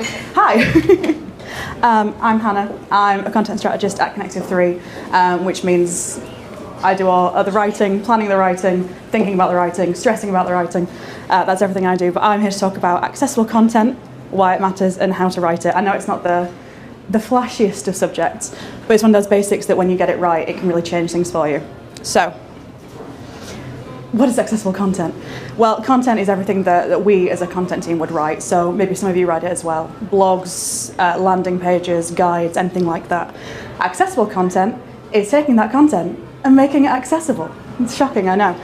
Hi, I'm Hannah. I'm a content strategist at Connective 3, which means I do all the writing, planning the writing, thinking about the writing, stressing about the writing. That's everything I do, but I'm here to talk about accessible content, why it matters, and how to write it. I know it's not the flashiest of subjects, but it's one of those basics that when you get it right, it can really change things for you. So, what is accessible content? Well, content is everything that we as a content team would write, so maybe some of you write it as well. Blogs, landing pages, guides, anything like that. Accessible content is taking that content and making it accessible. It's shocking, I know.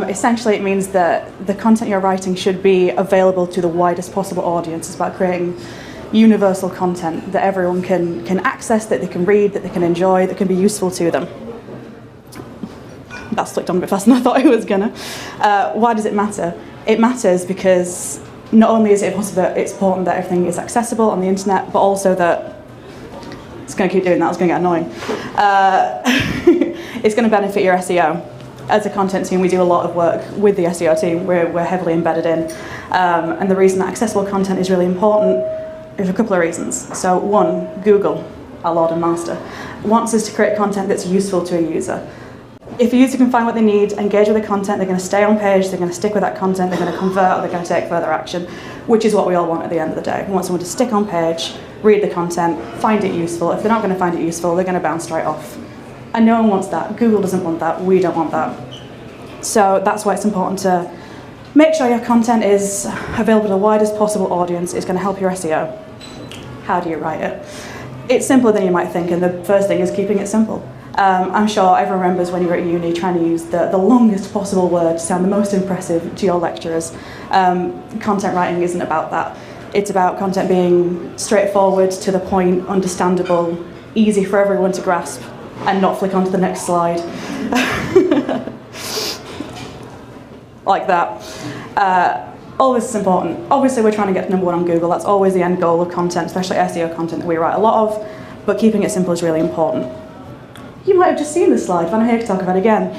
Essentially, it means that the content you're writing should be available to the widest possible audience. It's about creating universal content that everyone can access, that they can read, that they can enjoy, that can be useful to them. That slipped on a bit faster than I thought it was gonna. Why does it matter? It matters because not only is it important that everything is accessible on the internet, but also that it's going to keep doing that. It's going to get annoying. It's going to benefit your SEO. As a content team, we do a lot of work with the SEO team. We're heavily embedded in, and the reason that accessible content is really important is a couple of reasons. So one, Google, our Lord and Master, wants us to create content that's useful to a user. If a user can find what they need, engage with the content, they're going to stay on page, they're going to stick with that content, they're going to convert, or they're going to take further action, which is what we all want at the end of the day. We want someone to stick on page, read the content, find it useful. If they're not going to find it useful, they're going to bounce right off. And no one wants that. Google doesn't want that. We don't want that. So that's why it's important to make sure your content is available to the widest possible audience. It's going to help your SEO. How do you write it? It's simpler than you might think, and the first thing is keeping it simple. I'm sure everyone remembers when you were at uni trying to use the longest possible word to sound the most impressive to your lecturers. Content writing isn't about that. It's about content being straightforward, to the point, understandable, easy for everyone to grasp, and not flick onto the next slide. Like that. All this is important. Obviously, we're trying to get to #1 on Google. That's always the end goal of content, especially SEO content that we write a lot of, but keeping it simple is really important. You might have just seen this slide, but I'm here to talk about it again.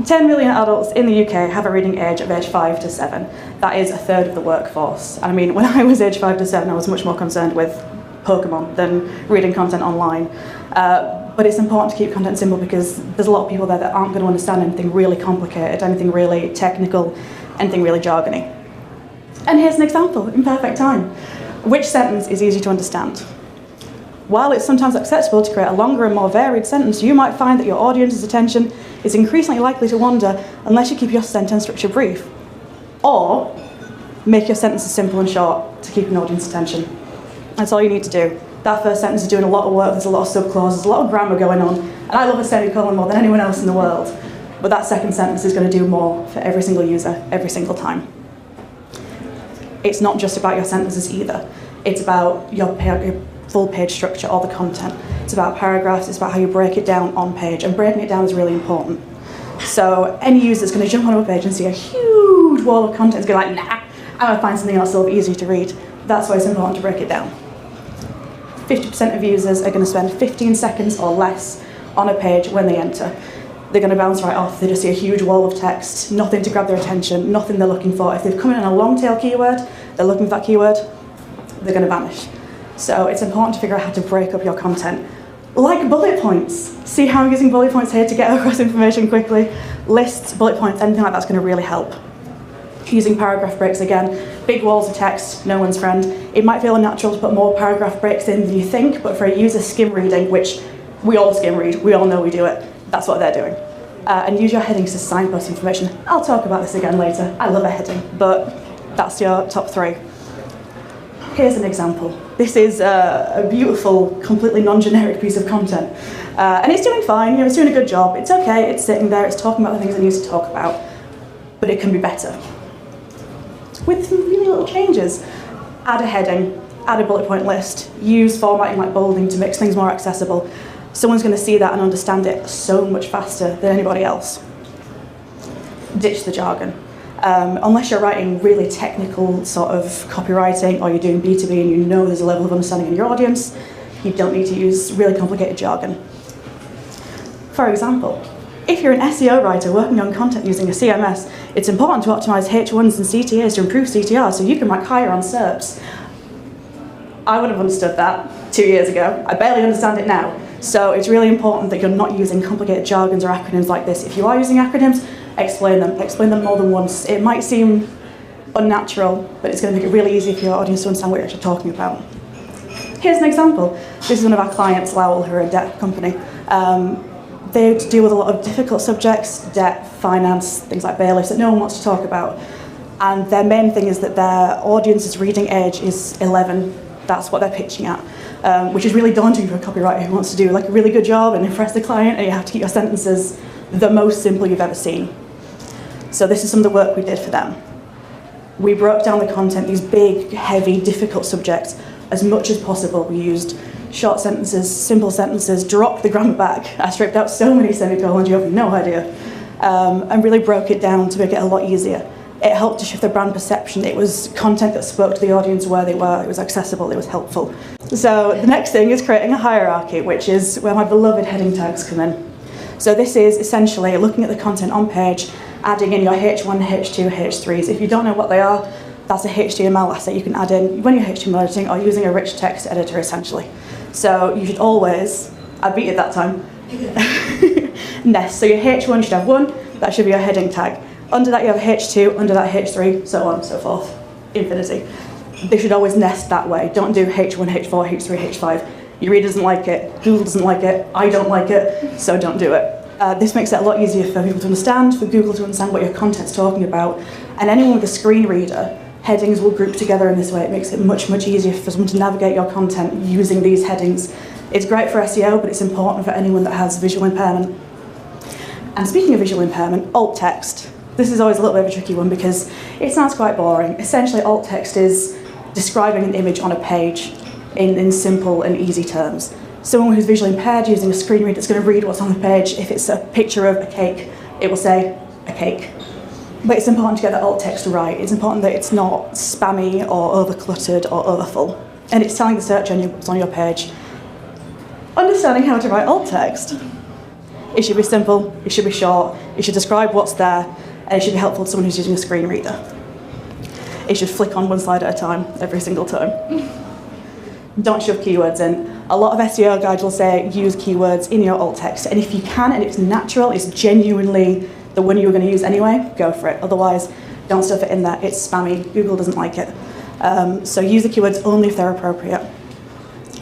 10 million adults in the UK have a reading age of age 5 to 7. That is a third of the workforce. And I mean, when I was age 5 to 7, I was much more concerned with Pokemon than reading content online. But it's important to keep content simple because there's a lot of people there that aren't going to understand anything really complicated, anything really technical, anything really jargony. And here's an example in perfect time. Which sentence is easy to understand? While it's sometimes acceptable to create a longer and more varied sentence, you might find that your audience's attention is increasingly likely to wander unless you keep your sentence structure brief. Or make your sentences simple and short to keep an audience's attention. That's all you need to do. That first sentence is doing a lot of work, there's a lot of subclauses, there's a lot of grammar going on, and I love a semicolon more than anyone else in the world. But that second sentence is going to do more for every single user, every single time. It's not just about your sentences either. It's about your full page structure, all the content. It's about paragraphs, it's about how you break it down on page, and breaking it down is really important. So any user is going to jump onto a page and see a huge wall of content, is going to be like, nah, I'm going to find something else a little bit easier to read. That's why it's important to break it down. 50% of users are going to spend 15 seconds or less on a page when they enter. They're going to bounce right off, they just see a huge wall of text, nothing to grab their attention, nothing they're looking for. If they've come in on a long tail keyword, they're looking for that keyword, they're going to vanish. So it's important to figure out how to break up your content. Like bullet points. See how I'm using bullet points here to get across information quickly? Lists, bullet points, anything like that's going to really help. Using paragraph breaks again. Big walls of text, no one's friend. It might feel unnatural to put more paragraph breaks in than you think, but for a user skim reading, which we all skim read, we all know we do it, that's what they're doing. And use your headings to signpost information. I'll talk about this again later. I love a heading, but that's your top 3. Here's an example. This is a beautiful, completely non-generic piece of content. And it's doing fine, it's doing a good job. It's okay, it's sitting there, it's talking about the things it needs to talk about, but it can be better. With some really little changes. Add a heading, add a bullet point list, use formatting like bolding to make things more accessible. Someone's going to see that and understand it so much faster than anybody else. Ditch the jargon. Unless you're writing really technical sort of copywriting, or you're doing B2B and you know there's a level of understanding in your audience, you don't need to use really complicated jargon. For example, if you're an SEO writer working on content using a CMS, it's important to optimize H1s and CTAs to improve CTR so you can rank higher on SERPs. I would have understood that 2 years ago. I barely understand it now. So it's really important that you're not using complicated jargons or acronyms like this. If you are using acronyms, explain them more than once. It might seem unnatural, but it's going to make it really easy for your audience to understand what you're actually talking about. Here's an example. This is one of our clients, Lowell, who are a debt company. They deal with a lot of difficult subjects, debt, finance, things like bailiffs that no one wants to talk about. And their main thing is that their audience's reading age is 11. That's what they're pitching at, which is really daunting for a copywriter who wants to do like a really good job and impress the client, and you have to keep your sentences the most simple you've ever seen. So this is some of the work we did for them. We broke down the content, these big, heavy, difficult subjects, as much as possible. We used short sentences, simple sentences, dropped the grammar back. I stripped out so many semicolons, you have no idea, and really broke it down to make it a lot easier. It helped to shift the brand perception. It was content that spoke to the audience where they were. It was accessible, it was helpful. So the next thing is creating a hierarchy, which is where my beloved heading tags come in. So this is essentially looking at the content on page, adding in your H1, H2, H3s. If you don't know what they are, that's a HTML asset you can add in when you're HTML editing or using a rich text editor, essentially. So you should always, I beat it that time, nest. So your H1 should have 1, that should be your heading tag. Under that you have H2, under that H3, so on and so forth, infinity. They should always nest that way. Don't do H1, H4, H3, H5. Your reader doesn't like it, Google doesn't like it, I don't like it, so don't do it. This makes it a lot easier for people to understand, for Google to understand what your content's talking about, and anyone with a screen reader, headings will group together in this way. It makes it much, much easier for someone to navigate your content using these headings. It's great for SEO, but it's important for anyone that has visual impairment. And speaking of visual impairment, alt text. This is always a little bit of a tricky one because it sounds quite boring. Essentially, alt text is describing an image on a page in simple and easy terms. Someone who's visually impaired using a screen reader that's going to read what's on the page. If it's a picture of a cake, it will say a cake. But it's important to get that alt text right. It's important that it's not spammy or over-cluttered or overfull. And it's telling the search engine what's on your page. Understanding how to write alt text. It should be simple, it should be short, it should describe what's there, and it should be helpful to someone who's using a screen reader. It should flick on one slide at a time, every single time. Don't shove keywords in. A lot of SEO guides will say use keywords in your alt text, and if you can and it's natural, it's genuinely the one you're going to use anyway, go for it. Otherwise, don't stuff it in there. It's spammy. Google doesn't like it. So use the keywords only if they're appropriate.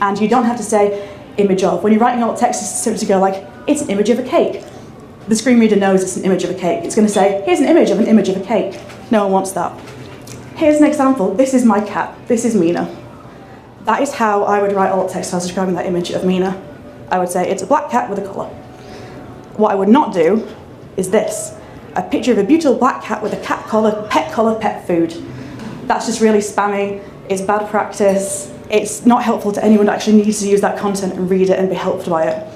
And you don't have to say image of. When you're writing alt text, it's simply to go like, it's an image of a cake. The screen reader knows it's an image of a cake. It's going to say, here's an image of a cake. No one wants that. Here's an example. This is my cat. This is Mina. That is how I would write alt text if I was describing that image of Mina. I would say it's a black cat with a collar. What I would not do is this. A picture of a beautiful black cat with a cat collar, pet food. That's just really spammy. It's bad practice. It's not helpful to anyone that actually needs to use that content and read it and be helped by it.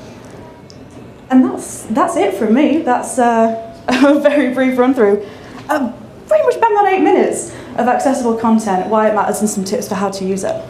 And that's it from me. That's a very brief run through. Pretty much bang on 8 minutes of accessible content, why it matters, and some tips for how to use it.